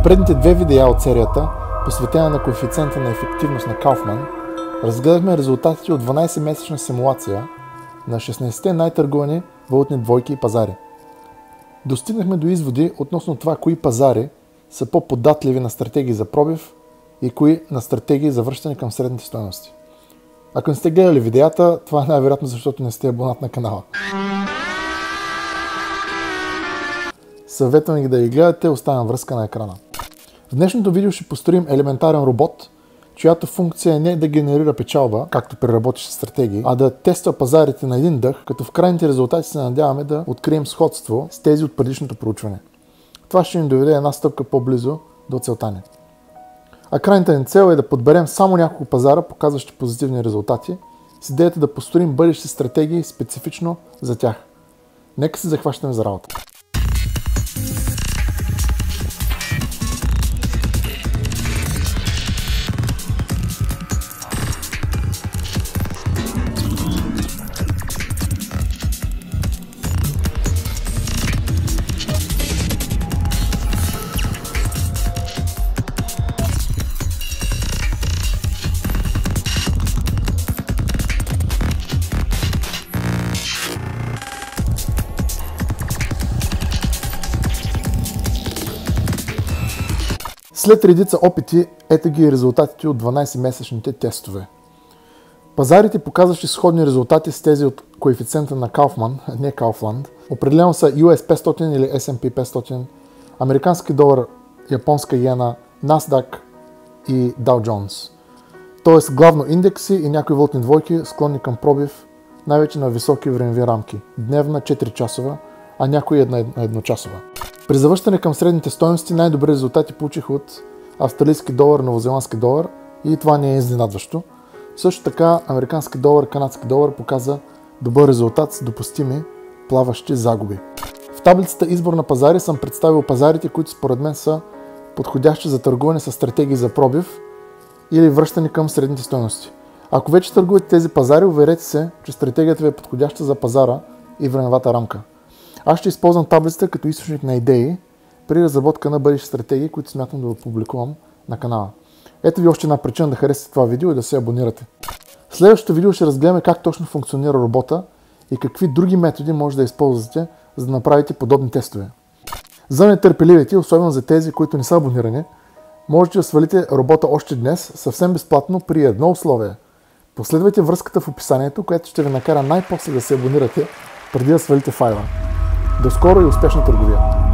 предните две видеа от серията, посветена на коефициента на ефективност на Кауфман, разгледахме резултатите от 12-месечна симулация на 16-те най-търгувани валутни двойки и пазари. Достигнахме до изводи относно това, кои пазари са по-податливи на стратегии за пробив и кои на стратегии за връщане към средните стойности. Ако не сте гледали видеята, това е най-вероятно, защото не сте абонат на канала. Съветвам ги да ги гледате, оставям връзка на екрана. В днешното видео ще построим елементарен робот, чиято функция е не да генерира печалба, както при работещи стратегии, а да тества пазарите на един дъх, като в крайните резултати се надяваме да открием сходство с тези от предишното проучване. Това ще ни доведе една стъпка по-близо до целта ни. А крайната ни цел е да подберем само няколко пазара, показващи позитивни резултати, с идеята да построим бъдещи стратегии специфично за тях. Нека се захващаме за работа. След редица опити, ето ги резултатите от 12-месечните тестове. Пазарите, показващи сходни резултати с тези от коефициента на Кауфман, не Кауфланд, определено са US 500 или S&P 500, американски долар, японска йена, NASDAQ и Dow Jones. Тоест главно индекси и някои валутни двойки, склонни към пробив, най-вече на високи времеви рамки, дневна 4 часова, а някои на едночасова. При завръщане към средните стойности най-добри резултати получих от австралийски долар, новозеландски долар и това не е изненадващо. Също така американски долар, канадски долар показа добър резултат с допустими плаващи загуби. В таблицата избор на пазари съм представил пазарите, които според мен са подходящи за търгуване с стратегии за пробив или връщане към средните стойности. Ако вече търгувате тези пазари, уверете се, че стратегията ви е подходяща за пазара и времевата рамка. Аз ще използвам таблицата като източник на идеи при разработка на бъдещи стратегии, които смятам да публикувам на канала. Ето ви още една причина да харесате това видео и да се абонирате. В следващото видео ще разгледаме как точно функционира робота и какви други методи може да използвате, за да направите подобни тестове. За нетърпеливите, особено за тези, които не са абонирани, можете да свалите робота още днес съвсем безплатно при едно условие. Последвайте връзката в описанието, което ще ви накара най-после да се абонирате преди да свалите файла. До скоро и успешна търговия!